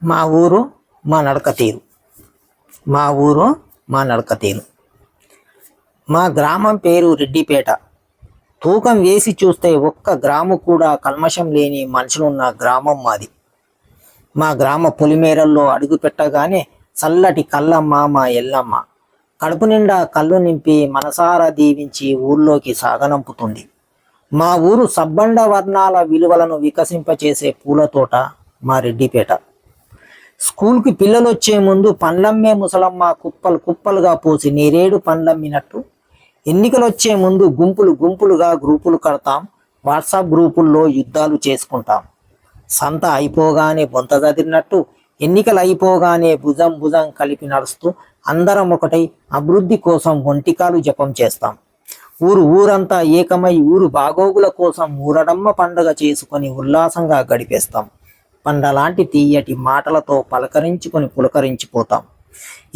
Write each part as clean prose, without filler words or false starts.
మా ఊరు మా నడక తీరు. మా ఊరు మా నడక తీరు. మా గ్రామం పేరు రెడ్డిపేట. తూకం వేసి చూస్తే ఒక్క గ్రాము కూడా కల్మషం లేని మనుషులున్న గ్రామం మాది. మా గ్రామ పొలిమేరల్లో అడుగు పెట్టగానే చల్లటి కళ్ళమ్మ మా ఎల్లమ్మ కడుపు నిండా కళ్ళు నింపి మనసారా దీవించి ఊర్లోకి సాగనంపుతుంది. మా ఊరు సబ్బండ వర్ణాల విలువలను వికసింపచేసే పూలతోట మా రెడ్డిపేట. స్కూల్కి పిల్లలు వచ్చే ముందు పండ్లమ్మే ముసలమ్మ కుప్పలు కుప్పలుగా పోసి నేరేడు పండ్లమ్మినట్టు ఎన్నికలు వచ్చే ముందు గుంపులు గుంపులుగా గ్రూపులు కడతాం. వాట్సాప్ గ్రూపుల్లో యుద్ధాలు చేసుకుంటాం. సంత అయిపోగానే బొంత చదిరినట్టు ఎన్నికలు అయిపోగానే భుజం భుజం కలిపి నడుస్తూ అందరం ఒకటై అభివృద్ధి కోసం ఒంటికాలు జపం చేస్తాం. ఊరంతా ఏకమై ఊరు బాగోగుల కోసం ఊరడమ్మ పండగ చేసుకొని ఉల్లాసంగా గడిపేస్తాం. పండలాంటి తీయటి మాటలతో పలకరించుకొని పులకరించిపోతాం.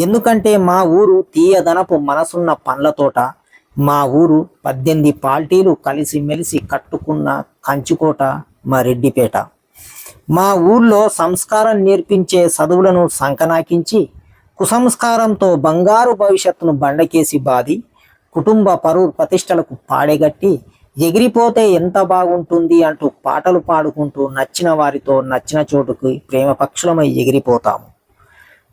ఎందుకంటే మా ఊరు తీయదనపు మనసున్న పండ్లతోట. మా ఊరు 18 పార్టీలు కలిసిమెలిసి కట్టుకున్న కంచుకోట మా రెడ్డిపేట. మా ఊర్లో సంస్కారం నేర్పించే చదువులను సంకనాకించి కుసంస్కారంతో బంగారు భవిష్యత్తును బండకేసి బాది కుటుంబ పరువు ప్రతిష్టలకు పాడెగట్టి ఎగిరిపోతే ఎంత బాగుంటుంది అంటూ పాటలు పాడుకుంటూ నచ్చిన వారితో నచ్చిన చోటుకి ప్రేమ పక్షులమై ఎగిరిపోతాము.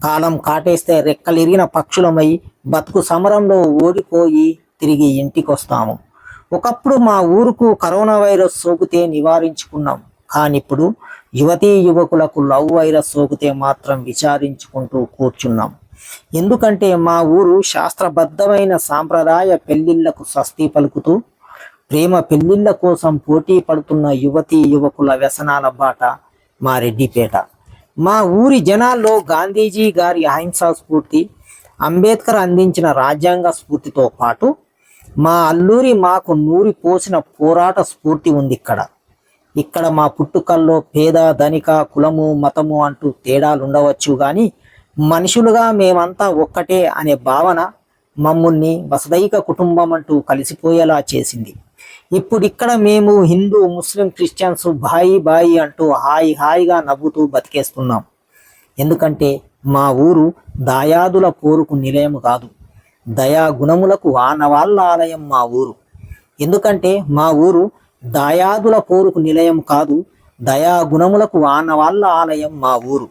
కాలం కాటేస్తే రెక్కలిరిగిన పక్షులమై బతుకు సమరంలో ఓడిపోయి తిరిగి ఇంటికొస్తాము. ఒకప్పుడు మా ఊరుకు కరోనా వైరస్ సోకితే నివారించుకున్నాం. కానిప్పుడు యువతీ యువకులకు లవ్ వైరస్ సోకితే మాత్రం విచారించుకుంటూ కూర్చున్నాం. ఎందుకంటే మా ఊరు శాస్త్రబద్ధమైన సాంప్రదాయ పెళ్లిళ్లకు స్వస్తి పలుకుతూ ప్రేమ పెళ్లిళ్ల కోసం పోటీ పడుతున్న యువతీ యువకుల వ్యసనాల బాట మా రెడ్డిపేట. మా ఊరి జనాల్లో గాంధీజీ గారి అహింసా స్ఫూర్తి, అంబేద్కర్ అందించిన రాజ్యాంగ స్ఫూర్తితో పాటు మా అల్లూరి మాకు నూరి పోసిన పోరాట స్ఫూర్తి ఉంది. ఇక్కడ మా పుట్టుకల్లో పేద ధనిక కులము మతము అంటూ తేడాలుండవచ్చు కానీ మనుషులుగా మేమంతా ఒక్కటే అనే భావన మమ్ముల్ని వసుదైక కుటుంబం అంటూ కలిసిపోయేలా చేసింది. ఇప్పుడిక్కడ మేము హిందూ ముస్లిం క్రిస్టియన్స్ బాయి బాయి అంటూ హాయిగా నవ్వుతూ బతికేస్తున్నాం. ఎందుకంటే మా ఊరు దాయాదుల పోరుకు నిలయం కాదు, దయా గుణములకు ఆనవాళ్ళ ఆలయం మా ఊరు. ఎందుకంటే మా ఊరు దాయాదుల పోరుకు నిలయం కాదు, దయా గుణములకు ఆనవాళ్ళ ఆలయం మా ఊరు.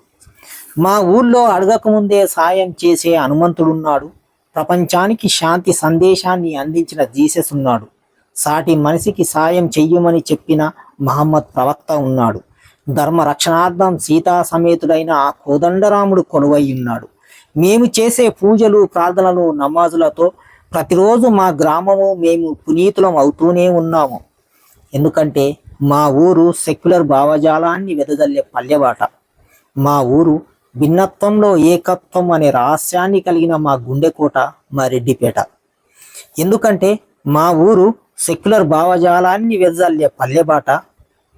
మా ఊళ్ళో అడగకముందే సాయం చేసే హనుమంతుడున్నాడు. ప్రపంచానికి శాంతి సందేశాన్ని అందించిన జీసస్ ఉన్నాడు. సాటి మనిషికి సాయం చెయ్యమని చెప్పిన మహమ్మద్ ప్రవక్త ఉన్నాడు. ధర్మ రక్షణార్థం సీతా సమేతుడైన ఆ కోదండరాముడు కొలువై ఉన్నాడు. మేము చేసే పూజలు ప్రార్థనలు నమాజులతో ప్రతిరోజు మా గ్రామము మేము పునీతులం అవుతూనే ఉన్నాము. ఎందుకంటే మా ఊరు సెక్యులర్ భావజాలాన్ని వెదజల్లే పల్లెబాట. మా ఊరు భిన్నత్వంలో ఏకత్వం అనే రహస్యాన్ని కలిగిన మా గుండెకోట మా రెడ్డిపేట. ఎందుకంటే మా ఊరు సెక్యులర్ భావజాలాన్ని వెదజల్లే పల్లెబాట.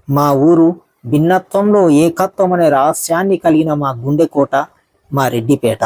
మా ఊరు భిన్నత్వంలో ఏకత్వం అనే రహస్యాన్ని కలిగిన మా గుండెకోట మా రెడ్డిపేట.